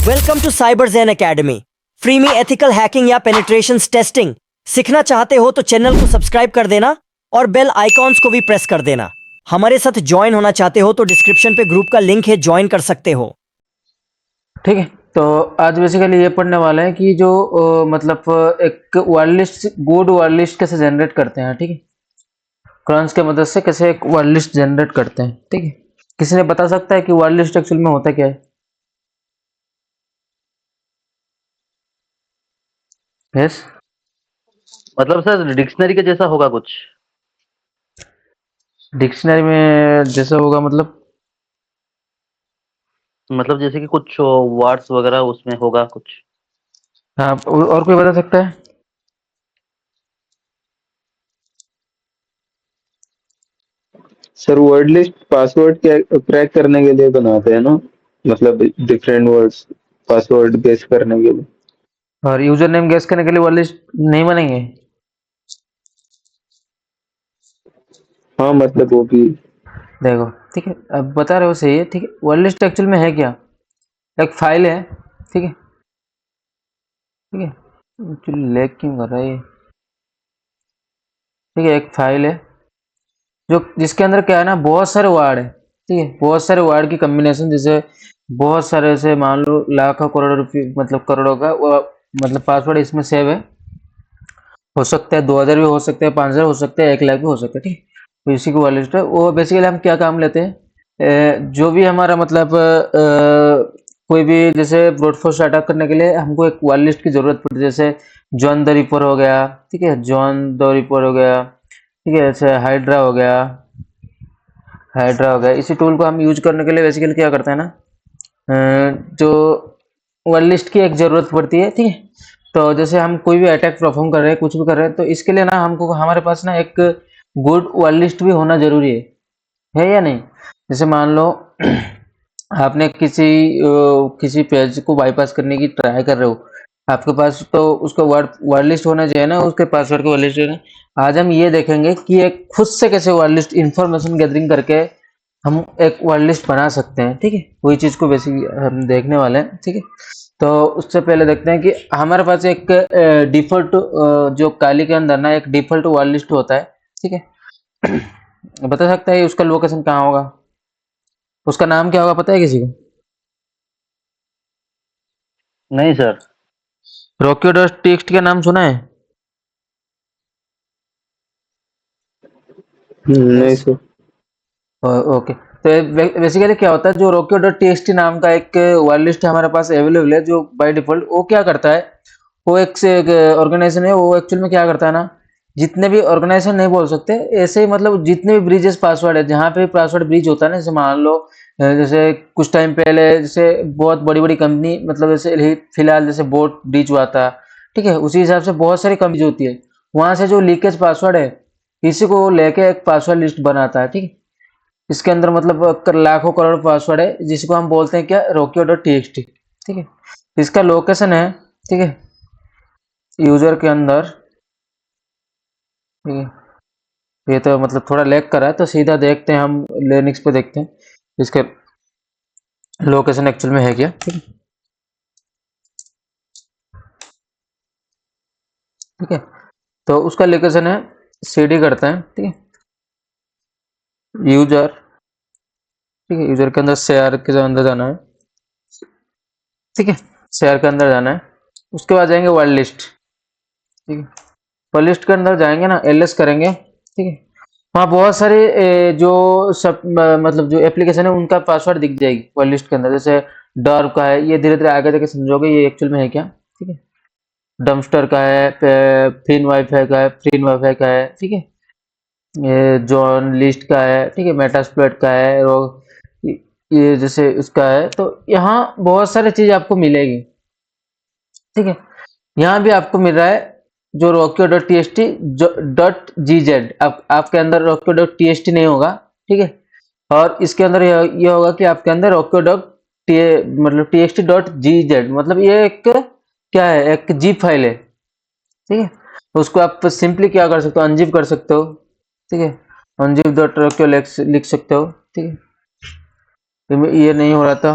Welcome to Cyber Zen Academy. Free में ethical hacking या penetration testing सीखना चाहते हो तो चैनल को सब्सक्राइब कर देना और बेल आइकॉन्स को भी प्रेस कर देना। हमारे साथ ज्वाइन होना चाहते हो तो डिस्क्रिप्शन पे ग्रुप का लिंक है, ज्वाइन कर सकते हो। ठीक है, तो आज बेसिकली ये पढ़ने वाले हैं कि जो मतलब एक word list, good word list कैसे जनरेट करते हैं। ठीक है, क्रंच के मदद से कैसे एक वर्ड लिस्ट जनरेट करते हैं। ठीक है, किसी ने बता सकता है कि वर्ड लिस्ट एक्चुअल में होता क्या है? यस, मतलब सर डिक्शनरी के जैसा होगा कुछ। डिक्शनरी में जैसा होगा मतलब जैसे कि कुछ वर्ड्स वगैरह उसमें होगा कुछ। हाँ, और कोई बता सकता है? Sir word list password crack करने के लिए बनाते हैं ना, मतलब डिफरेंट वर्ड्स पासवर्ड गेस करने के लिए। और यूजर नेम गेस करने के लिए वर्ड लिस्ट नहीं बनेंगे? हाँ मतलब वो भी। देखो, ठीक है, अब बता रहे हो सही है। ठीक है, वर्ड लिस्ट एक्चुअल में है क्या? एक फाइल है। ठीक है, ठीक है, एक्चुअली लैग क्यों कर रहा है ये? ठीक है, एक फाइल है जो जिसके अंदर क्या है ना, बहुत सारे वर्ड है। ठीक है, बहुत सारे वर्ड की कॉम्बिनेशन, जैसे बहुत सारे, जैसे मान लो लाखों करोड़ों रुपये, मतलब करोड़ों का मतलब पासवर्ड इसमें सेव है। हो सकता है 2000 भी हो सकते हैं, 5000 हो सकते हैं, 1 लाख भी हो सकते हैं। ठीक है, तो इसी की वर्ड लिस्ट है। वो बेसिकली हम क्या काम लेते हैं, जो भी हमारा मतलब कोई भी, जैसे ब्रूट फोर्स अटैक करने के लिए हमको एक वर्ड लिस्ट की जरूरत पड़ती है। जैसे जॉन द रिपर हो गया, ठीक है, जॉन द रिपर हो गया, ठीक है, जैसे हाइड्रा हो गया, हाइड्रा हो गया। इसी टूल को हम यूज करने के लिए बेसिकली क्या करते हैं ना, जो वर्ड लिस्ट की एक ज़रूरत पड़ती है। ठीक है, तो जैसे हम कोई भी अटैक परफॉर्म कर रहे हैं, कुछ भी कर रहे हैं, तो इसके लिए ना हमको हमारे पास ना एक गुड वर्ड लिस्ट भी होना जरूरी है या नहीं? जैसे मान लो आपने किसी पेज को बाईपास करने की ट्राई कर रहे हो, आपके पास तो उसका वर्ड लिस्ट होना चाहिए ना, उसके पासवर्ड का वर्ड लिस्ट है ना। आज हम ये देखेंगे कि एक खुद से कैसे वर्ड लिस्ट इंफॉर्मेशन गैदरिंग करके हम एक वर्ड लिस्ट बना सकते हैं। ठीक है, वही चीज को बेसिक हम देखने वाले हैं। ठीक है, तो उससे पहले देखते हैं कि हमारे पास एक डिफॉल्ट, जो काली के अंदर ना एक डिफॉल्ट वर्ड लिस्ट होता है। ठीक है, बता सकता है उसका लोकेशन कहाँ होगा, उसका नाम क्या होगा, पता है किसी को? नहीं सर। रॉकी डॉट टेक्स्ट का नाम सुना है? नहीं यस, सर। ओके। तो बेसिकली क्या होता है, जो रॉकी डॉट टेक्स्ट नाम का एक वर्ड लिस्ट हमारे पास अवेलेबल है, जो बाय डिफॉल्ट वो क्या करता है, वो एक से एक ऑर्गेनाइजेशन है, वो एक्चुअल में क्या करता है ना, जितने भी ऑर्गेनाइजेशन नहीं बोल सकते, ऐसे ही मतलब जितने भी ब्रिजेस पासवर्ड है, जहाँ पे पासवर्ड ब्रिज होता है ना, जैसे मान लो जैसे कुछ टाइम पहले जैसे बहुत बड़ी बड़ी कंपनी, मतलब जैसे फिलहाल जैसे बोट ब्रिज हुआ था। ठीक है, उसी हिसाब से बहुत सारी कंपनी होती है, वहां से जो लीकेज पासवर्ड है, इसी को लेके एक पासवर्ड लिस्ट बनाता है। ठीक है, इसके अंदर मतलब लाखों करोड़ पासवर्ड है, जिसको हम बोलते हैं क्या, रोकियो डॉट टी। ठीक है, इसका लोकेशन है, ठीक है, यूजर के अंदर। ठीक है, ये तो मतलब थोड़ा लैग कर रहा है, तो सीधा देखते हैं हम, लिनक्स पे देखते हैं इसके लोकेशन एक्चुअल में है क्या। ठीक है, ठीक है, तो उसका लोकेशन है, सीडी करते हैं। ठीक है, यूजर, ठीक है, यूजर के अंदर शेयर के अंदर जाना है। ठीक है, शेयर के अंदर जाना है, उसके बाद जाएंगे वर्ड लिस्ट। ठीक है, वर्ड लिस्ट के अंदर जाएंगे ना, एलएस करेंगे। ठीक है, वहाँ बहुत सारे जो सब मतलब जो एप्लीकेशन है उनका पासवर्ड दिख जाएगी वर्ड लिस्ट के अंदर। जैसे डॉर्ब का है, ये धीरे धीरे आगे जाके समझोगे ये एक्चुअल में है क्या। ठीक है, डम्स्टर का है, फिन वाईफाई का है, फ्रीन वाईफाई का है। ठीक है, ये जॉन लिस्ट का है, ठीक है, मेटास्प्लॉइट का है, ये जैसे उसका है। तो यहाँ बहुत सारी चीज आपको मिलेगी। ठीक है, यहाँ भी आपको मिल रहा है जो रोक्यो dot T S T dot G Z, आपके अंदर रोक्यो डॉट टी एस टी नहीं होगा। ठीक है, और इसके अंदर ये होगा कि आपके अंदर रोक्यो डॉट टी, मतलब T x T dot G Z, मतलब ये एक क्या है, एक जीप फाइल है। ठीक है, तो उसको आप सिंपली क्या कर सकते हो, अनजिप कर सकते हो। ठीक है, अनजिप डॉट रोक्यो लिख सकते हो। ठीक है, ये नहीं हो रहा था।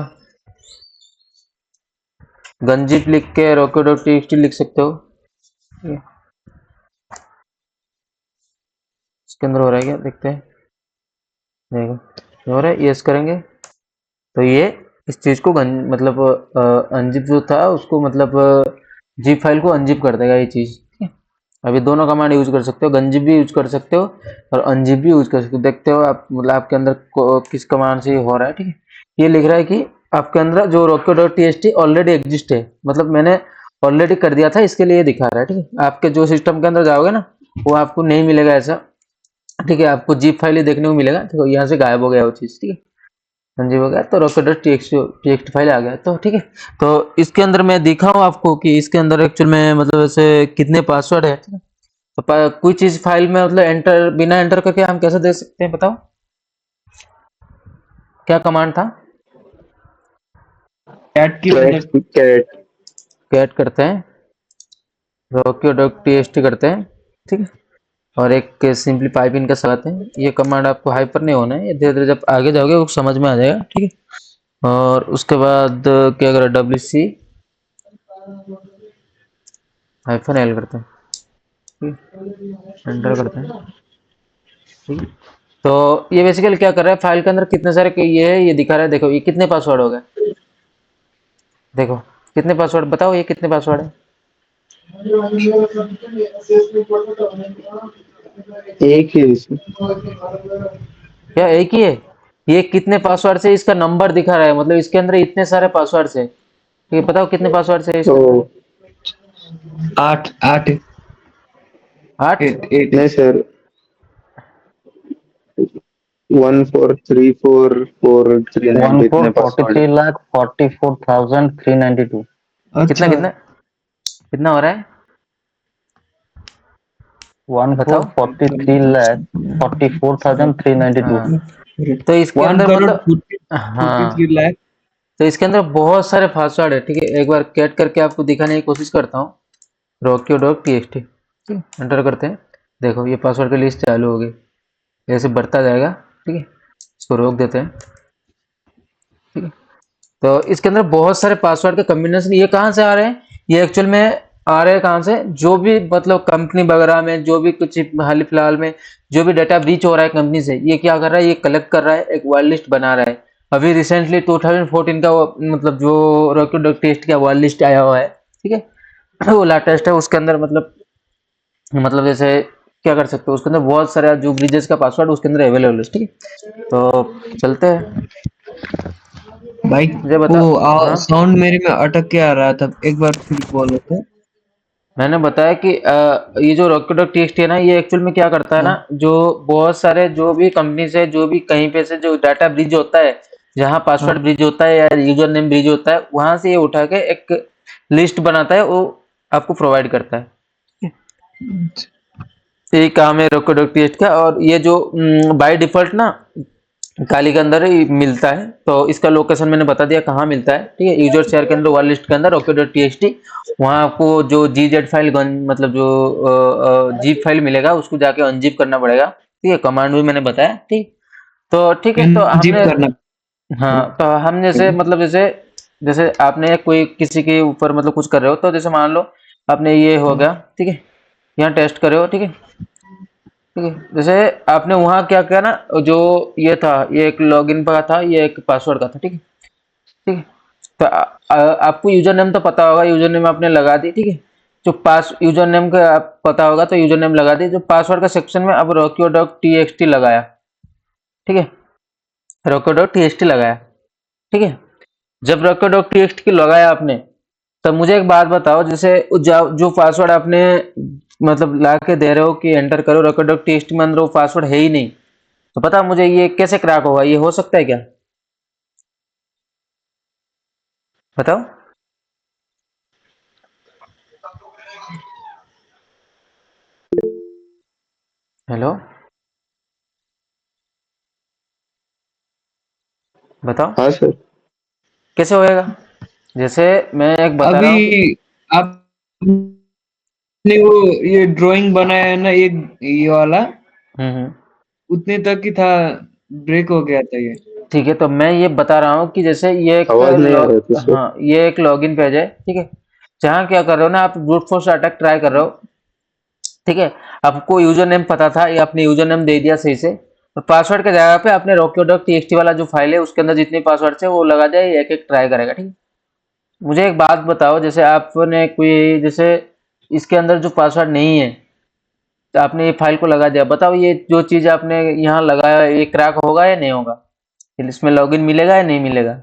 गंजिप लिख के rocket.txt लिख सकते हो। ठीक है, इसके अंदर हो रहा है क्या, देखते हैं। देखो ये हो रहा है, यस करेंगे तो ये इस चीज को मतलब अनजिप जो था उसको मतलब जिप फाइल को अनजिप कर देगा ये चीज। ठीक है, अभी दोनों कमांड यूज कर सकते हो, गंजिप भी यूज कर सकते हो और अनजिप भी यूज कर सकते हो। देखते हो आप मतलब आपके अंदर किस कमांड से हो रहा है। ठीक है, ये लिख रहा है कि आपके अंदर जो rocket.txt ऑलरेडी एग्जिस्ट है, मतलब मैंने ऑलरेडी कर दिया था, इसके लिए ये दिखा रहा है। ठीक है, आपके जो सिस्टम के अंदर जाओगे ना वो आपको नहीं मिलेगा ऐसा। ठीक है, आपको जिप फाइल ही देखने को मिलेगा। तो यहाँ से गायब हो गया वो चीज। ठीक है, संजीव हो गया तो rocket.txt फाइल आ गया। तो ठीक है, तो इसके अंदर मैं दिखाऊं आपको कि इसके अंदर एक्चुअल में मतलब ऐसे कितने पासवर्ड है। ठीक है, तो कोई चीज फाइल में मतलब एंटर बिना एंटर करके हम कैसे देख सकते हैं, बताओ क्या कमांड था। कैट की मदद कैट कैट करते हैं, rocket.txt करते हैं। ठीक है, और एक सिंपली पाइप इन का चलाते हैं। ये कमांड आपको हाइपर नहीं होना है, ये धीरे धीरे जब आगे जाओगे वो समझ में आ जाएगा। ठीक है, और उसके बाद क्या करें, wc हाइफन एल करते हैं। एंटर करते हैं। ठीक है, तो ये बेसिकली क्या कर रहा है, फाइल के अंदर कितने सारे ये है ये दिखा रहा है। देखो ये कितने पासवर्ड हो गए, देखो कितने पासवर्ड, बताओ ये कितने पासवर्ड है। एक ही इसमें। क्या एक ही है, ये कितने पासवर्ड से इसका नंबर दिखा रहा है, मतलब इसके अंदर इतने सारे पासवर्ड है। ठीक है, बताओ कितने पासवर्ड है इसके अंदर। तो 8 8 आठ। 8 नहीं सर, 14344 फोर इतने फोर्टी पासवर्ड थ्री है। लाख 44,392। कितना अच्छा कितना कितना हो रहा है, वन फोर बताओ। Forty three lakh 44,392। हाँ, तो इसके 1 अंदर करोड़ मतलब 43 हाँ, लाख। तो इसके अंदर बहुत सारे पासवर्ड है। ठीक है, एक बार कैट करके आपको दिखाने की कोशिश करता हूँ, rocket.txt एंटर करते हैं। देखो ये पासवर्ड की लिस्ट चालू हो गई, ऐसे बढ़ता जाएगा। ठीक है, इसको रोक देते हैं। ठीक है, तो इसके अंदर बहुत सारे पासवर्ड के कॉम्बिनेशन, ये कहाँ से आ रहे हैं, ये एक्चुअल में आ रहे हैं कहाँ से, जो भी मतलब कंपनी वगैरह में जो भी कुछ हाल फिलहाल में जो भी डाटा ब्रीच हो रहा है कंपनी से, ये क्या कर रहा है, ये कलेक्ट कर रहा है, एक वर्ड लिस्ट बना रहा है। अभी रिसेंटली 2014 का वो मतलब जो rocket.txt का वर्ड लिस्ट आया हुआ है। ठीक है, वो लेटेस्ट है, उसके अंदर मतलब जैसे क्या कर सकते हो, उसके अंदर बहुत सारे जो ब्रिजेस का पासवर्ड उसके अंदर अवेलेबल है। ठीक है, तो चलते हैं, भाई मुझे वो बता। हाँ, साउंड मेरे में अटक के आ रहा था, एक बार फिर बोलो तो। मैंने बताया कि ये जो rocket.txt है ना, ये एक्चुअल में क्या करता है ना, हाँ जो बहुत सारे जो भी कंपनी से जो भी कहीं पे से जो डाटा ब्रिज होता है, जहाँ हाँ। पासवर्ड ब्रिज होता है या यूजर नेम ब्रिज होता है, वहां से ये उठा के एक लिस्ट बनाता है, वो आपको प्रोवाइड करता है। यही काम है rocket.txt का। और ये जो बाय डिफॉल्ट ना काली के अंदर ही मिलता है, तो इसका लोकेशन मैंने बता दिया कहाँ मिलता है। ठीक है, यूजर शेयर के अंदर वाल लिस्ट के अंदर rocket.txt, वहाँ आपको जो gz फाइल मतलब जो जीप फाइल मिलेगा उसको जाके अनजिप करना पड़ेगा। ठीक है, कमांड भी मैंने बताया। ठीक, तो ठीक है, तो जिप हमने करना हाँ, तो हम जैसे पड़ेगा। मतलब जैसे जैसे आपने कोई किसी के ऊपर मतलब कुछ कर रहे हो, तो जैसे मान लो आपने ये हो गया। ठीक है, यहाँ टेस्ट करे हो। ठीक है, ठीक है, जैसे आपने वहाँ क्या किया ना, जो ये था, ये एक लॉगिन का था, ये एक पासवर्ड का था। ठीक है, ठीक है, तो आपको यूजर नेम तो पता होगा, यूजर नेम आपने लगा दी। ठीक है, जो पास यूजर नेम का आप पता होगा तो यूजर नेम लगा दी, जो पासवर्ड का सेक्शन में अब rocket.txt लगाया। ठीक है, rocket.txt लगाया। ठीक है, जब rocket.txt की लगाया आपने, तब मुझे एक बात बताओ, जैसे जो पासवर्ड आपने मतलब ला के दे रहे हो कि एंटर करो rocket.txt में, अंदर वो पासवर्ड है ही नहीं, तो पता मुझे ये कैसे क्रैक होगा, ये हो सकता है क्या, बताओ। हेलो, बताओ हाँ सर। कैसे होएगा। जैसे मैं एक बता रहा अभी हूँ कि आपने वो ये ड्राइंग बनाया है ना, ये वाला हम्म, उतने तक ही था, ब्रेक हो गया था ये। ठीक है, तो मैं ये बता रहा हूँ कि जैसे ये एक आवाज नहीं आ रहा था सर। हाँ, ये एक लॉगिन पेज है, ठीक है, जहाँ क्या कर रहे हो ना, आप ब्रूट फोर्स अटैक ट्राई कर रहे हो, ठीक है। आपको यूजर नेम पता था, ये आपने यूजर नेम दे दिया सही से, और पासवर्ड की जगह पे आपने rocket.txt वाला जो फाइल है उसके अंदर जितने पासवर्ड है वो लगा दिया, एक एक ट्राई करेगा, ठीक है। मुझे एक बात बताओ, जैसे आपने कोई जैसे इसके अंदर जो पासवर्ड नहीं है, तो आपने ये फाइल को लगा दिया, बताओ ये जो चीज आपने यहाँ लगाया ये क्रैक होगा या नहीं होगा, इसमें लॉगिन मिलेगा या नहीं मिलेगा,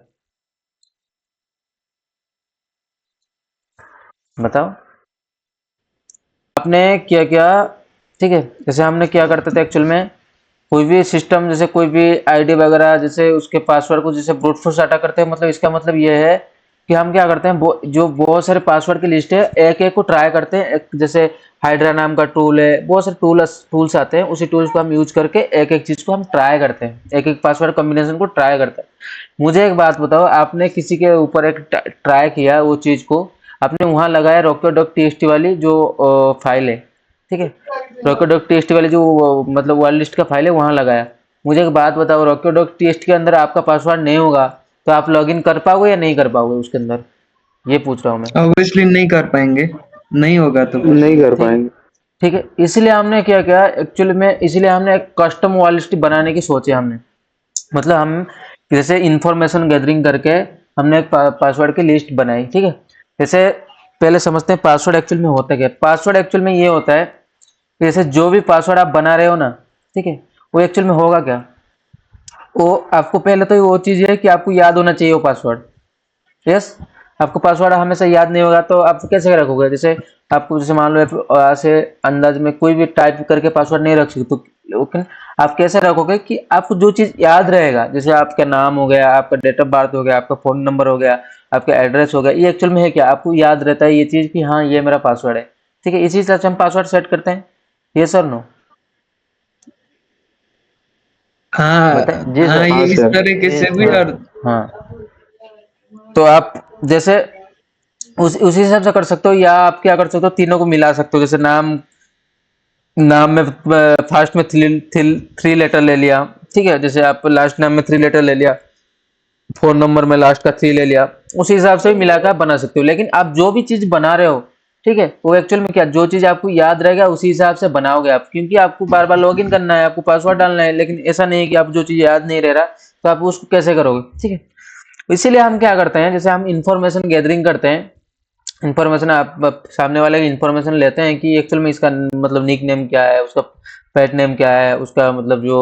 बताओ। आपने क्या किया, ठीक है, जैसे हमने क्या करते थे एक्चुअल में, कोई भी सिस्टम जैसे कोई भी आईडी वगैरह जैसे उसके पासवर्ड को जैसे ब्रूट फोर्स अटैक करते हैं, मतलब इसका मतलब ये है कि हम क्या करते हैं, जो बहुत सारे पासवर्ड की लिस्ट है एक एक को ट्राई करते हैं, एक जैसे हाइड्रा नाम का टूल है, बहुत सारे टूल्स आते हैं, उसी टूल्स को हम यूज करके एक एक चीज को हम ट्राई करते हैं, एक एक पासवर्ड कॉम्बिनेशन को ट्राई करते हैं। मुझे एक बात बताओ, आपने किसी के ऊपर एक ट्राई किया वो चीज को, आपने वहां लगाया rocket.txt वाली जो फाइल है, ठीक है, rocket.txt वाली जो मतलब वर्ड लिस्ट का फाइल है वहां लगाया। मुझे एक बात बताओ, rocket.txt के अंदर आपका पासवर्ड नहीं होगा तो आप लॉगिन कर पाओगे या नहीं कर पाओगे उसके अंदर, ये पूछ रहा हूँ मैं। ऑब्वियसली नहीं कर पाएंगे, नहीं होगा तो। नहीं कर ठीक पाएंगे। ठीक है, इसलिए हमने क्या किया एक्चुअली में, इसलिए हमने एक कस्टम वर्ड लिस्ट बनाने की सोची हमने, मतलब हम जैसे इंफॉर्मेशन गैदरिंग करके हमने एक पासवर्ड की लिस्ट बनाई, ठीक है। जैसे पहले समझते हैं पासवर्ड एक्चुअल में होता क्या है। पासवर्ड एक्चुअल में ये होता है कि जैसे जो भी पासवर्ड आप बना रहे हो ना, ठीक है, वो एक्चुअल में होगा क्या, वो आपको पहले तो वो चीज है कि आपको याद होना चाहिए वो पासवर्ड। यस, आपको पासवर्ड हमेशा याद नहीं होगा तो आप कैसे रखोगे, जैसे आपको जैसे मान लो ऐसे अंदाज में कोई भी टाइप करके पासवर्ड नहीं रख सकते, तो लेकिन आप कैसे रखोगे कि आपको जो चीज याद रहेगा, जैसे आपका नाम हो गया, आपका डेट ऑफ बर्थ हो गया, आपका फोन नंबर हो गया, आपका एड्रेस हो गया, ये एक्चुअल में है क्या, आपको याद रहता है ये चीज कि हाँ ये मेरा पासवर्ड है, ठीक है, इसी हिसाब से हम पासवर्ड सेट करते हैं। ये सर नो, बताएं हाँ जी हाँ, सर। ये हाँ इस सर। तरीके ये से भी। हाँ और हाँ, तो आप जैसे उसी हिसाब से कर सकते हो, या आप क्या कर सकते हो, तीनों को मिला सकते हो, जैसे नाम, नाम में फर्स्ट में थ्री लेटर ले लिया, ठीक है, जैसे आप लास्ट नाम में थ्री लेटर ले लिया, फोन नंबर में लास्ट का थ्री ले लिया, उसी हिसाब से भी मिलाकर आप बना सकते हो। लेकिन आप जो भी चीज बना रहे हो, ठीक है, वो एक्चुअल में क्या, जो चीज आपको याद रहेगा उसी हिसाब से बनाओगे आप, क्योंकि आपको बार बार लॉगिन करना है, आपको पासवर्ड डालना है, लेकिन ऐसा नहीं है कि आप जो चीज याद नहीं रह रहा तो आप उसको कैसे करोगे, ठीक है। इसीलिए हम क्या करते हैं, जैसे हम इंफॉर्मेशन गैदरिंग करते हैं, इंफॉर्मेशन आप सामने वाले की इंफॉर्मेशन लेते हैं कि एक्चुअल में इसका मतलब निक नेम क्या है, उसका पेट नेम क्या है, उसका मतलब जो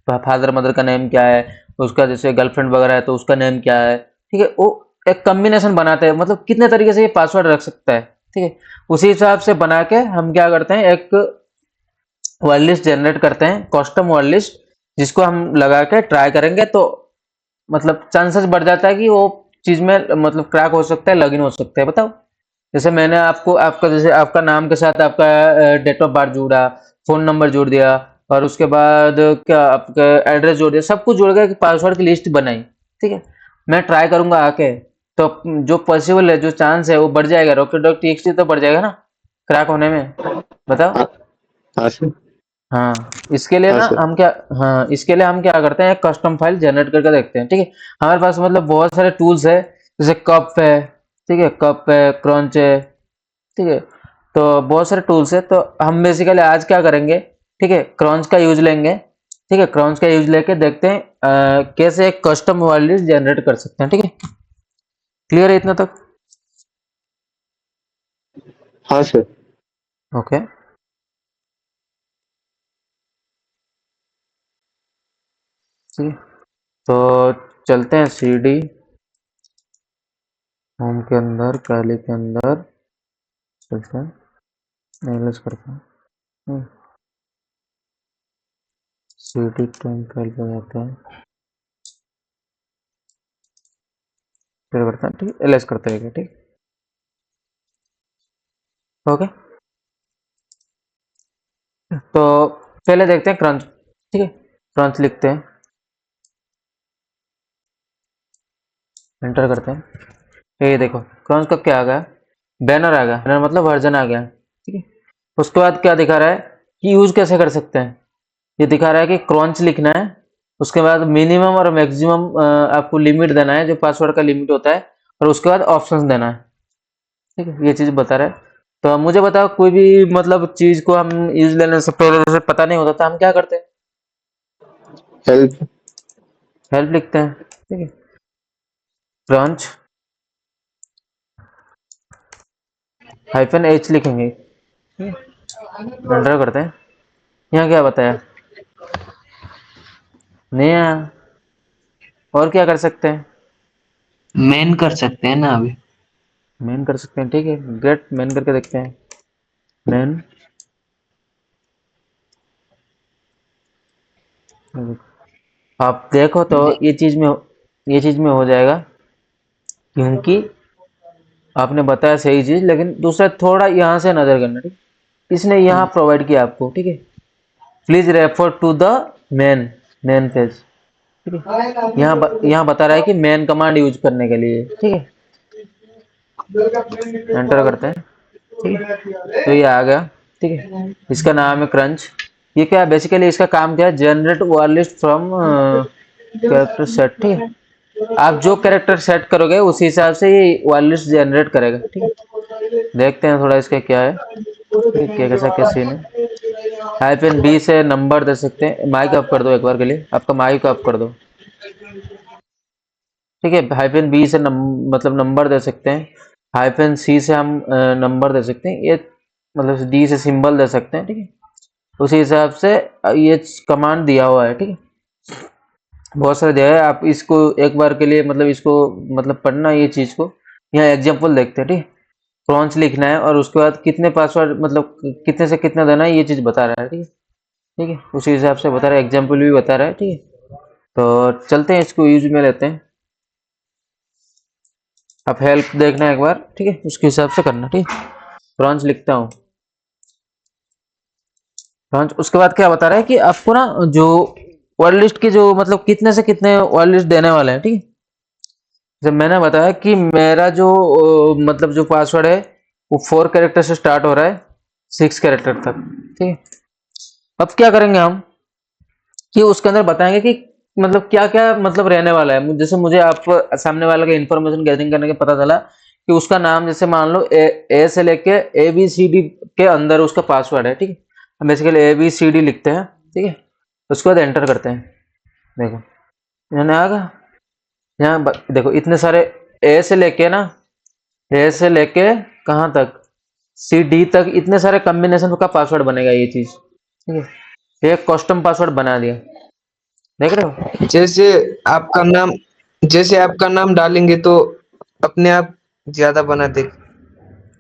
फादर मदर का नेम क्या है, उसका जैसे गर्लफ्रेंड वगैरह है तो उसका नेम क्या है, ठीक है, वो एक कॉम्बिनेशन बनाते हैं, मतलब कितने तरीके से ये पासवर्ड रख सकता है, ठीक है, उसी हिसाब से बना के हम क्या करते हैं, एक वर्ड लिस्ट जनरेट करते हैं, कस्टम वर्ड लिस्ट, जिसको हम लगा के ट्राई करेंगे तो मतलब चांसेस बढ़ जाता है कि वो चीज में मतलब क्रैक हो सकता है, लॉगिन हो सकता है, बताओ। जैसे मैंने आपको आपका जैसे आपका नाम के साथ आपका डेट ऑफ बर्थ जोड़ा, फोन नंबर जोड़ दिया, और उसके बाद क्या आपका एड्रेस जोड़ दिया, सब कुछ जोड़ के पासवर्ड की लिस्ट बनाई, ठीक है। मैं ट्राई करूंगा आके, तो जो पॉसिबल है, जो चांस है वो बढ़ जाएगा, rocket.txt तो बढ़ जाएगा ना क्रैक होने में, बताओ। हाँ हाँ सर। हाँ, इसके लिए हाँ ना सर। हम क्या, हाँ इसके लिए हम क्या करते हैं, एक कस्टम फाइल जनरेट करके देखते हैं, ठीक है। हमारे पास मतलब बहुत सारे टूल्स है, जैसे कप है, ठीक है, कप है, क्रंच है, ठीक है, तो बहुत सारे टूल्स है, तो हम बेसिकली आज क्या करेंगे, ठीक है, क्रंच का यूज लेंगे, ठीक है, क्रंच का यूज लेके देखते हैं कैसे एक कस्टम वर्ड लिस्ट जनरेट कर सकते हैं, ठीक है। क्लियर है इतना तक? हाँ सर। ओके, ठीक है, तो चलते हैं सीडी होम के अंदर, पहले के अंदर चलते हैं, एनालाइज करते हैं, सीडी टाइम फाइल पे जाते हैं, फिर करते हैं, ठीक है, एनालाइज करते हैं, ठीक, ओके। तो पहले देखते हैं क्रंच, ठीक है, क्रंच लिखते हैं, एंटर करते हैं, ये देखो क्रंच का क्या आ गया, बैनर आ गया, बैनर मतलब वर्जन आ गया, ठीक है। उसके बाद क्या दिखा रहा है कि यूज कैसे कर सकते हैं, ये दिखा रहा है कि क्रंच लिखना है, उसके बाद मिनिमम और मैक्सिमम आपको लिमिट देना है, जो पासवर्ड का लिमिट होता है, और उसके बाद ऑप्शंस देना है। ठीक है, ये चीज़ बता रहा है। तो अब मुझे बताओ, कोई भी मतलब चीज़ को हम यूज लेने से पहले जैसे पता नहीं होता था, हम क्या करते हैं? हेल्प। हेल्प लिखते हैं। ठीक है, ब्रांच -h लिखेंगे। एंटर करते हैं। यहाँ क्या बताया? नहीं आया। और क्या कर सकते हैं? मेन कर सकते हैं ना अभी। मेन कर सकते हैं। ठीक है, गेट मेन करके देखते हैं। मेन, आप देखो तो ये चीज में हो जाएगा, क्योंकि आपने बताया सही चीज, लेकिन दूसरा थोड़ा यहाँ से नजर करना। ठीक, इसने यहाँ प्रोवाइड किया आपको। ठीक है, please refer to the main main page. ठीक है, यहाँ बता रहा है कि मेन कमांड यूज करने के लिए। ठीक है, एंटर करते हैं। ठीक है, तो ये आ गया। ठीक है, इसका नाम है क्रंच। ये क्या बेसिकली इसका काम क्या है? Generate war list from character set. ठीक है, आप जो कैरेक्टर सेट करोगे उसी हिसाब से ये वार लिस्ट जनरेट करेगा। ठीक है, देखते हैं थोड़ा इसका क्या है, क्या कैसा क्या सीन है। -b से नंबर दे सकते हैं। माइक अप कर दो एक बार के लिए, आपका माइक अप कर दो। ठीक है, -b से मतलब नंबर दे सकते हैं। -c से हम नंबर दे सकते हैं। ये मतलब d से सिंबल दे सकते हैं। ठीक है, उसी हिसाब से ये कमांड दिया हुआ है। ठीक है, बहुत सारे दिया है। आप इसको एक बार के लिए मतलब इसको मतलब पढ़ना, ये चीज को। यहाँ एग्जाम्पल देखते हैं। ठीक है, क्रंच लिखना है और उसके बाद कितने पासवर्ड मतलब कितने से कितना देना है, ये चीज बता रहा है। ठीक है, ठीक है, उसी हिसाब से बता रहा है, एग्जाम्पल भी बता रहा है। ठीक है, तो चलते हैं, इसको यूज में लेते हैं। आप हेल्प देखना एक बार। ठीक है, उसके हिसाब से करना। ठीक है, क्रंच लिखता हूँ। क्रंच, उसके बाद क्या बता रहा है कि आपको ना जो वर्ड लिस्ट के जो मतलब कितने से कितने वर्ड लिस्ट देने वाले हैं। ठीक है, जब मैंने बताया कि मेरा जो मतलब जो पासवर्ड है वो 4 कैरेक्टर से स्टार्ट हो रहा है 6 कैरेक्टर तक। ठीक है, अब क्या करेंगे हम कि उसके अंदर बताएंगे कि मतलब क्या क्या मतलब रहने वाला है। जैसे मुझे आप सामने वाले का इंफॉर्मेशन गैदरिंग करने के पता चला कि उसका नाम जैसे मान लो ए से लेके ABCD के अंदर उसका पासवर्ड है। ठीक है, हम बेसिकली ABCD लिखते हैं। ठीक है, उसके बाद एंटर करते हैं। देखो मैंने आ गया। यहाँ देखो इतने सारे ए से लेके ना, ए से लेके कहाँ तक, CD तक, इतने सारे कॉम्बिनेशन का पासवर्ड बनेगा ये चीज। ठीक है, एक कस्टम पासवर्ड बना दिया, देख रहे हो? आपका नाम जैसे आपका नाम डालेंगे तो अपने आप ज्यादा बना दे।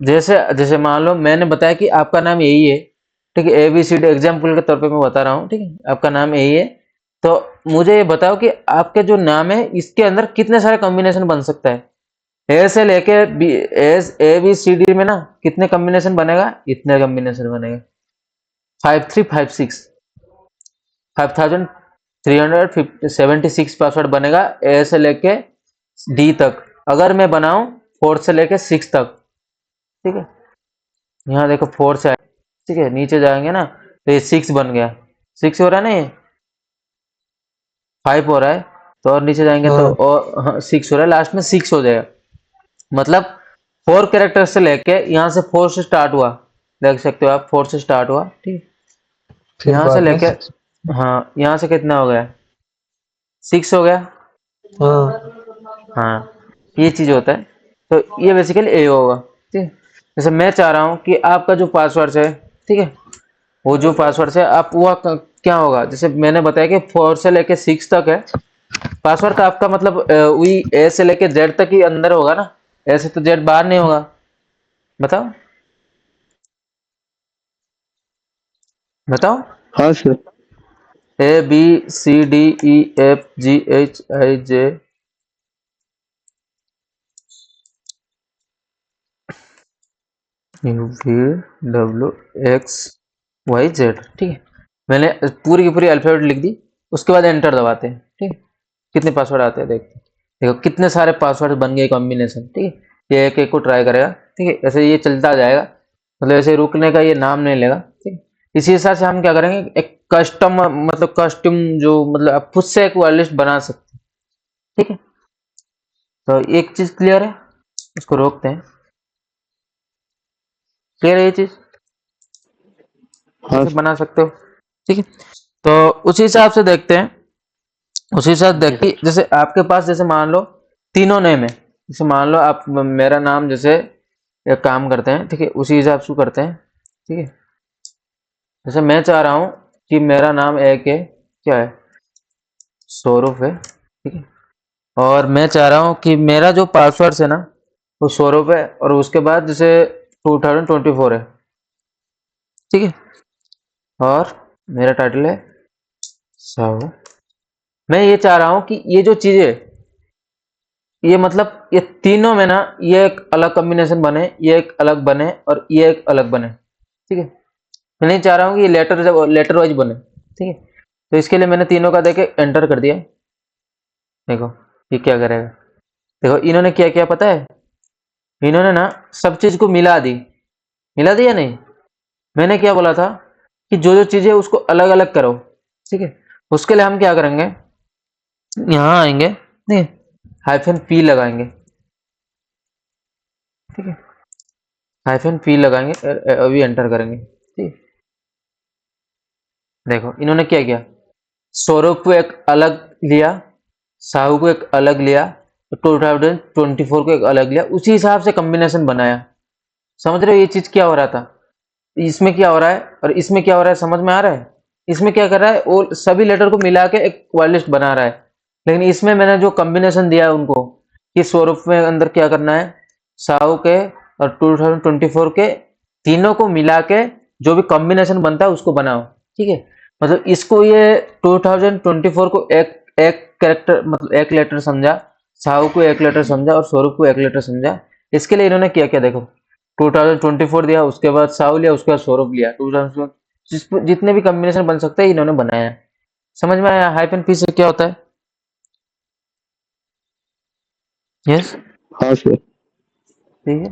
जैसे जैसे मान लो मैंने बताया कि आपका नाम यही है। ठीक है, ABCD एग्जाम्पल के तौर पे मैं बता रहा हूँ। ठीक है, आपका नाम यही है, तो मुझे ये बताओ कि आपके जो नाम है इसके अंदर कितने सारे कॉम्बिनेशन बन सकता है। ए से लेके ABCD में ना कितने कॉम्बिनेशन बनेगा? इतने कॉम्बिनेशन बनेगा। 5356 5376 पासवर्ड बनेगा ए से लेके D तक, अगर मैं बनाऊं 4 से लेके 6 तक। ठीक है, यहाँ देखो 4 से, ठीक है, नीचे जाएंगे ना तो ये 6 बन गया। 6 हो रहा है ना, ये 5 हो रहा है, तो और नीचे जाएंगे तो और 6 हो रहा है, लास्ट में 6 हो जाएगा। मतलब 4 कैरेक्टर से लेके यहाँ से 4 से स्टार्ट हुआ, देख सकते हो आप 4 से स्टार्ट हुआ। ठीक है, फिर यहाँ से बाद में लेके, हाँ यहाँ से कितना हो गया? 6 हो गया। हाँ हाँ, ये चीज होता है। तो ये बेसिकली ए होगा। ठीक है, जैसे मैं चाह रहा हूँ कि आपका जो पासवर्ड है, ठीक है, वो जो पासवर्ड है आप वो क्या होगा, जैसे मैंने बताया कि 4 से लेके 6 तक है पासवर्ड का आपका, मतलब वही ए से लेके जेड तक ही अंदर होगा ना, ऐसे तो जेड बाहर नहीं होगा। बताओ बताओ। हाँ सर। ABCDEFGHIJ UVWXYZ। ठीक है, मैंने पूरी की पूरी अल्फाबेट लिख दी। उसके बाद एंटर दबाते हैं। ठीक है, कितने पासवर्ड आते हैं देखते हैं। देखो कितने सारे पासवर्ड बन गए कॉम्बिनेशन। ठीक है, ये एक एक को ट्राई करेगा। ठीक है, ऐसे ये चलता जाएगा, मतलब ऐसे रुकने का ये नाम नहीं लेगा। ठीक है, इसी हिसाब से हम क्या करेंगे, एक कस्टम मतलब कस्टम जो मतलब आप खुद से एक वर्ड लिस्ट बना सकते हैं। ठीक है, तो एक चीज क्लियर है, इसको रोकते हैं। क्लियर है ये चीज, हाँ कैसे बना सकते हो? ठीक है, तो उसी हिसाब से देखते हैं। उसी हिसाब से जी देखिए, सर। जैसे आपके पास जैसे मान लो तीनों नेम है, जैसे मान लो आप मेरा नाम जैसे एक काम करते हैं, ठीक है, उसी हिसाब से करते हैं। ठीक है, जैसे मैं चाह रहा हूँ कि मेरा नाम एक है, क्या है, सौरभ है। ठीक है, और मैं चाह रहा हूँ कि मेरा जो पासवर्ड है ना वो सौरभ है, और उसके बाद जैसे 2024 है। ठीक है, और मेरा टाइटल है साहू। मैं ये चाह रहा हूँ कि ये जो चीजें, ये मतलब ये तीनों में ना ये एक अलग कॉम्बिनेशन बने, ये एक अलग बने और ये एक अलग बने। ठीक है, मैं नहीं चाह रहा हूँ कि ये लेटर वाइज बने। ठीक है, तो इसके लिए मैंने तीनों का देके एंटर कर दिया। देखो ये क्या करेगा, देखो इन्होंने क्या किया पता है, इन्होंने ना सब चीज को मिला दी। मिला दी या नहीं? मैंने क्या बोला था कि जो जो चीजें उसको अलग अलग करो। ठीक है, उसके लिए हम क्या करेंगे, यहाँ आएंगे, नहीं हाइफन पी लगाएंगे। ठीक है, हाइफन पी लगाएंगे, अभी एंटर करेंगे। ठीक, देखो इन्होंने क्या किया, सौरभ को एक अलग लिया, साहू को एक अलग लिया, 2024 को एक अलग लिया, उसी हिसाब से कॉम्बिनेशन बनाया। समझ रहे हो ये चीज क्या हो रहा था, इसमें क्या हो रहा है और इसमें क्या हो रहा है, समझ में आ रहा है? इसमें क्या कर रहा है, वो सभी लेटर को मिला के एक वर्ड लिस्ट बना रहा है, लेकिन इसमें मैंने जो कॉम्बिनेशन दिया है उनको कि सौरभ में अंदर क्या करना है, साहू के और 2024 के तीनों को मिला के जो भी कॉम्बिनेशन बनता है उसको बनाओ। ठीक है, मतलब इसको ये 2024 को एक एक कैरेक्टर मतलब एक लेटर समझा, साहू को एक लेटर समझा और सौरभ को एक लेटर समझा। इसके लिए इन्होंने क्या किया, देखो 2024 दिया, उसके बाद साहू लिया, उसके बाद सौरभ लिया, 2000 जितने भी कॉम्बिनेशन बन सकते हैं इन्होंने बनाया। समझ में आया हाइफन पी से क्या होता है? यस, हाँ सर। ठीक है,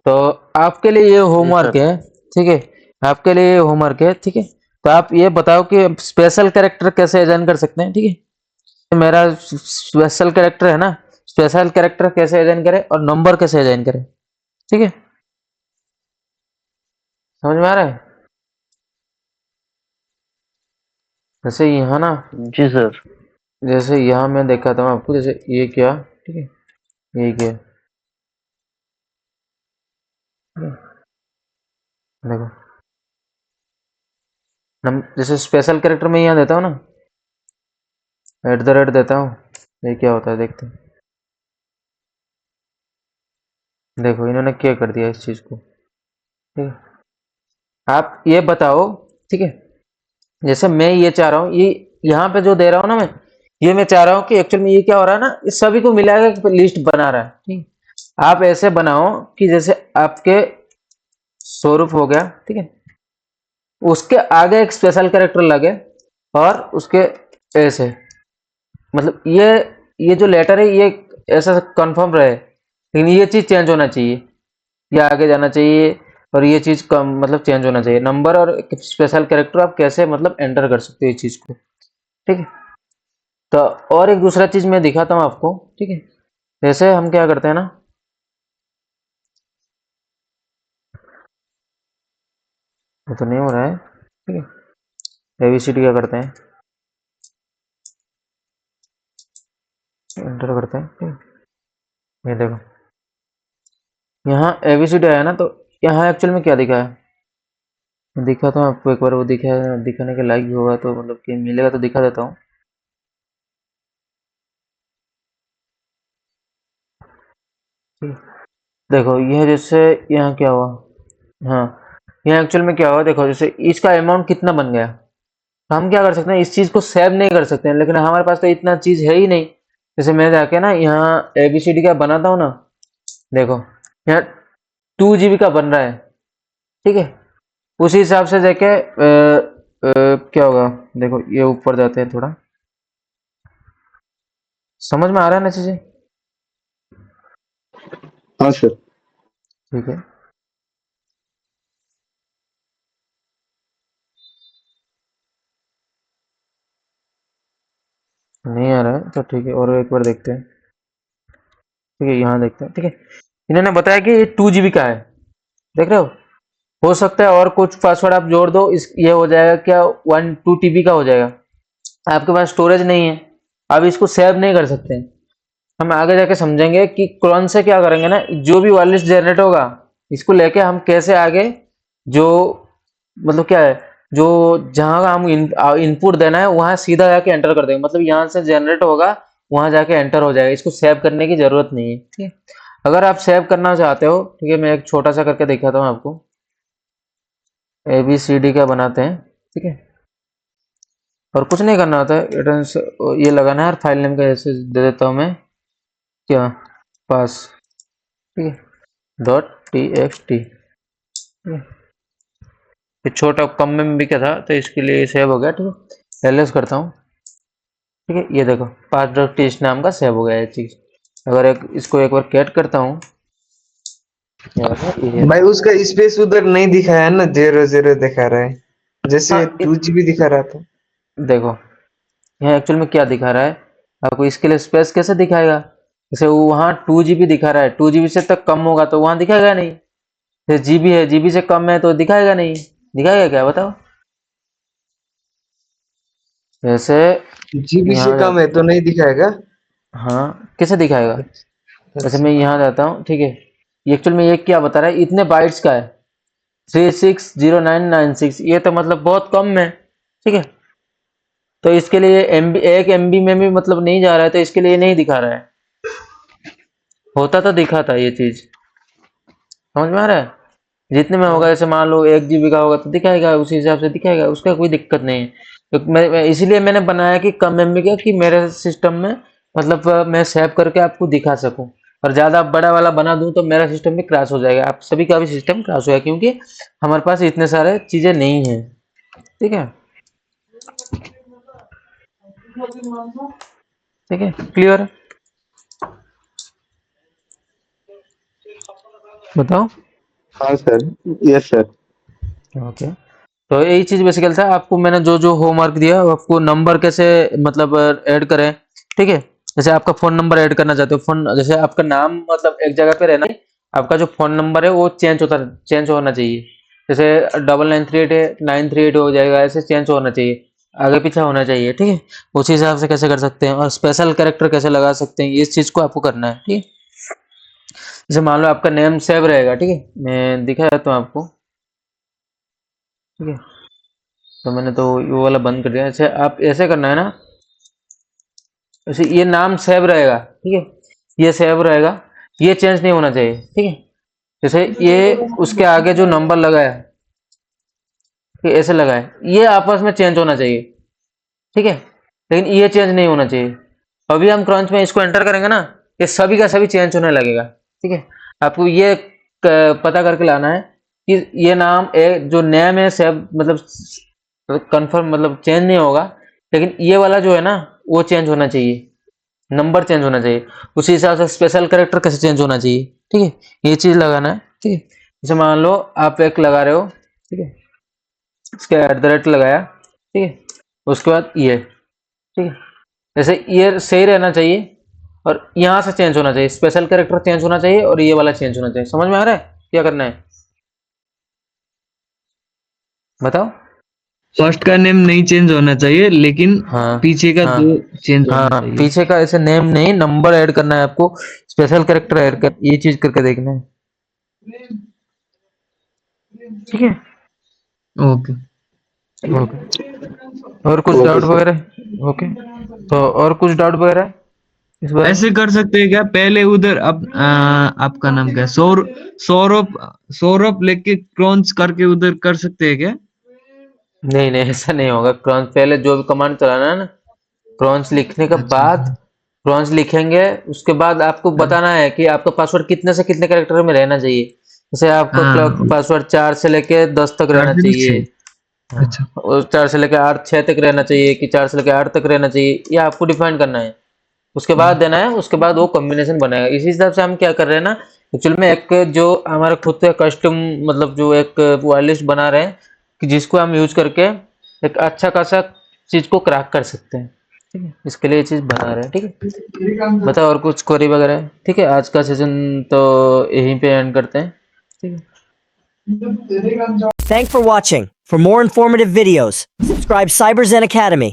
तो आपके लिए ये जी होमवर्क सर। है। ठीक है, आपके लिए ये होमवर्क है। ठीक है, तो आप ये बताओ कि स्पेशल कैरेक्टर कैसे असाइन कर सकते हैं। ठीक है, तो मेरा स्पेशल कैरेक्टर है ना, स्पेशल कैरेक्टर कैसे असाइन करें और नंबर कैसे असाइन करें। ठीक है, समझ में आ रहा है? जैसे यहाँ ना, जी सर। जैसे यहाँ मैं दिखाता हूँ आपको, जैसे ये क्या, ठीक है, ये क्या, देखो जैसे स्पेशल कैरेक्टर में यहाँ देता हूँ ना, @ देता हूँ, ये क्या होता है देखते हैं। देखो इन्होंने क्या कर दिया इस चीज को। ठीक है, आप ये बताओ। ठीक है, जैसे मैं ये चाह रहा हूँ, ये यहाँ पे जो दे रहा हूँ ना मैं, ये मैं चाह रहा हूँ कि एक्चुअल में ये क्या हो रहा है ना, इस सभी को मिला के लिस्ट बना रहा है। ठीक, आप ऐसे बनाओ कि जैसे आपके स्वरूप हो गया, ठीक है, उसके आगे एक स्पेशल कैरेक्टर लगे और उसके ऐसे, मतलब ये जो लेटर है ये ऐसा कंफर्म रहे, लेकिन ये चीज चेंज होना चाहिए, ये आगे जाना चाहिए, और ये चीज कम मतलब चेंज होना चाहिए। नंबर और स्पेशल कैरेक्टर आप कैसे मतलब एंटर कर सकते हो इस चीज को। ठीक है, तो और एक दूसरा चीज मैं दिखाता हूँ आपको। ठीक है, जैसे हम क्या करते हैं ना, ये तो नहीं हो रहा है। ठीक है, एबीसीडी क्या करते हैं, एंटर करते हैं। ठीक है, ये देखो यहाँ एबीसीडी आया ना, तो यहाँ एक्चुअल में क्या दिखा है, दिखा तो आपको एक बार, वो दिखाने के लायक भी होगा तो मतलब कि मिलेगा तो दिखा देता हूँ। ठीक है, देखो यह जैसे यहाँ क्या हुआ, हाँ यहाँ एक्चुअल में क्या हुआ, देखो जैसे इसका अमाउंट कितना बन गया। तो हम क्या कर सकते हैं, इस चीज को सेव नहीं कर सकते हैं, लेकिन हमारे पास तो इतना चीज है ही नहीं। जैसे मैं जाके ना यहाँ एबीसीडी का बनाता हूँ ना, देखो यहाँ 2 GB का बन रहा है। ठीक है, उसी हिसाब से देखे क्या होगा, देखो ये ऊपर जाते हैं थोड़ा, समझ में आ रहा है ना चीजें? हाँ सर। ठीक है, नहीं आ रहा है तो ठीक है, और एक बार देखते हैं। ठीक है, यहाँ देखते हैं। ठीक है, इन्होंने बताया कि ये 2 GB का है, देख रहे हो सकता है और कुछ पासवर्ड आप जोड़ दो, इस ये हो जाएगा क्या 2 TB का हो जाएगा। आपके पास स्टोरेज नहीं है, आप इसको सेव नहीं कर सकते। हम आगे जाके समझेंगे कि क्रॉन से क्या करेंगे ना, जो भी वायरलिस्ट जनरेट होगा इसको लेके हम कैसे आगे, जो मतलब क्या है, जो जहां हम इनपुट देना है वहां सीधा जाके एंटर कर देंगे, मतलब यहाँ से जनरेट होगा वहां जाके एंटर हो जाएगा, इसको सेव करने की जरूरत नहीं है। ठीक है, अगर आप सेव करना चाहते हो, ठीक है, मैं एक छोटा सा करके दिखाता हूँ आपको। ABCD का बनाते हैं, ठीक है, और कुछ नहीं करना होता है, ये लगाना है और फाइल नेम का ऐसे दे देता हूँ मैं, क्या, पास, ठीक है, .txt। ये छोटा कम में भी क्या था तो इसके लिए सेव हो गया। ठीक है, एलएस करता हूँ। ठीक है, ये देखो pass.txt नाम का सेव हो गया ये चीज। अगर इसको एक बार कैट करता हूँ, ये भाई उसका स्पेस उधर नहीं दिखाया ना, 0 0 दिखा रहा है, जैसे हाँ, 2 GB दिखा रहा था। देखो यहाँ एक्चुअल में क्या दिखा रहा है आपको, इसके लिए स्पेस कैसे दिखाएगा, जैसे वहाँ 2 GB दिखा रहा है, 2 GB से तक कम होगा तो वहां दिखाएगा नहीं, जैसे GB है, GB से कम है तो दिखाएगा नहीं, दिखाएगा क्या बताओ। जैसे GB से यहाँ कम है तो नहीं दिखाएगा। हाँ, कैसे दिखाएगा, जैसे अच्छा। मैं यहाँ जाता हूँ। ठीक है, ये एक्चुअल में ये क्या बता रहा है, इतने बाइट्स का है 360996, ये तो मतलब बहुत कम है। ठीक है, तो इसके लिए MB 1 MB में भी मतलब नहीं जा रहा है, तो इसके लिए नहीं दिखा रहा है, होता तो दिखाता ये चीज, समझ में आ रहा है। जितने में होगा, जैसे मान लो 1 GB का होगा तो दिखाएगा, उसी हिसाब से दिखाएगा, उसका कोई दिक्कत नहीं है। तो इसीलिए मैंने बनाया कि कम MB का, कि मेरे सिस्टम में मतलब मैं सेव करके आपको दिखा सकूं, और ज्यादा बड़ा वाला बना दूं तो मेरा सिस्टम भी क्रैश हो जाएगा, आप सभी का भी सिस्टम क्रैश होगा, क्योंकि हमारे पास इतने सारे चीजें नहीं है। ठीक है, ठीक है, क्लियर, बताओ। हाँ सर, यस सर। ओके, तो यही चीज बेसिकल था, आपको मैंने जो जो होमवर्क दिया वो आपको नंबर कैसे मतलब ऐड करें। ठीक है, जैसे आपका फोन नंबर ऐड करना चाहते हो, फोन जैसे आपका नाम मतलब एक जगह पे रहना है, आपका जो फोन नंबर है वो चेंज होना चाहिए, जैसे 9938 है 938 हो जाएगा, ऐसे चेंज होना चाहिए, आगे पीछे होना चाहिए। ठीक है, उसी हिसाब से कैसे कर सकते हैं, और स्पेशल कैरेक्टर कैसे लगा सकते हैं, इस चीज को आपको करना है। ठीक है, जैसे मान लो आपका नेम सेव रहेगा, ठीक है, मैं दिखा देता हूँ आपको। ठीक है, तो मैंने तो वो वाला बंद कर दिया, ऐसे आप ऐसे करना है ना, ऐसे ये नाम सेव रहेगा, ठीक है, ये सेव रहेगा, ये चेंज नहीं होना चाहिए। ठीक है, जैसे ये उसके आगे जो नंबर लगा है, ठीक है, ऐसे लगा है, ये आपस में चेंज होना चाहिए। ठीक है, लेकिन ये चेंज नहीं होना चाहिए। अभी हम क्रंच में इसको एंटर करेंगे ना, ये सभी का सभी चेंज होने लगेगा। ठीक है, आपको ये पता करके लाना है कि ये नाम जो नेम है सेव मतलब कंफर्म मतलब चेंज नहीं होगा, लेकिन ये वाला जो है ना वो चेंज होना चाहिए, नंबर चेंज होना चाहिए। उसी हिसाब से स्पेशल कैरेक्टर कैसे चेंज होना चाहिए। ठीक है, ये चीज लगाना है। ठीक है, जैसे मान लो आप एक लगा रहे हो, ठीक है, इसके @ लगाया, ठीक है, उसके बाद ये, ठीक है, जैसे ये सही रहना चाहिए, और यहाँ से चेंज होना चाहिए, स्पेशल कैरेक्टर चेंज होना चाहिए, और ये वाला चेंज होना चाहिए। समझ में आ रहा है क्या करना है, बताओ। फर्स्ट का नेम नहीं चेंज होना चाहिए, लेकिन हाँ पीछे का हाँ दो चेंज होना हाँ, चाहिए। पीछे का ऐसे नेम नहीं, नंबर ऐड करना है आपको, स्पेशल कैरेक्टर ऐड कर, ये चीज करके देखना है। ठीक है, ओके। ओके, और कुछ ओके डाउट सर। वगैरह, ओके, तो और कुछ डाउट वगैरह इस बारे में। ऐसे कर सकते हैं क्या, पहले उधर आपका नाम क्या है, सौरभ, सौरभ लेके क्रॉन्च करके उधर कर सकते हैं क्या? नहीं नहीं, ऐसा नहीं होगा, क्रॉन्च पहले जो भी कमांड चलाना है ना, क्रॉन्च लिखने के अच्छा। बाद, क्रॉन्च लिखेंगे उसके बाद आपको बताना है कि आपका पासवर्ड कितने से कितने कैरेक्टर में रहना चाहिए। जैसे आपका हाँ, पासवर्ड 4 से लेके 10 तक रहना 4 से 6। चाहिए, हाँ, अच्छा। और 4 से लेके 8 6 तक रहना चाहिए, कि 4 से लेके 8 तक रहना चाहिए, ये आपको डिफाइन करना है। उसके बाद देना है, उसके बाद वो कॉम्बिनेशन बनाएगा। इसी हिसाब से हम क्या कर रहे हैं ना, एक्चुअल में एक जो हमारा खुद का कस्टम मतलब जो एक वायरलिस्ट बना रहे हैं, कि जिसको हम यूज करके एक अच्छा खासा चीज को क्रैक कर सकते हैं। ठीक है, इसके लिए ये चीज़ बना रहे हैं। ठीक है, बताओ और कुछ क्वेरी वगैरह है? ठीक है, आज का सेशन तो यहीं पे एंड करते हैं। ठीक है, Thanks for watching. For more informative videos, subscribe CyberZen Academy.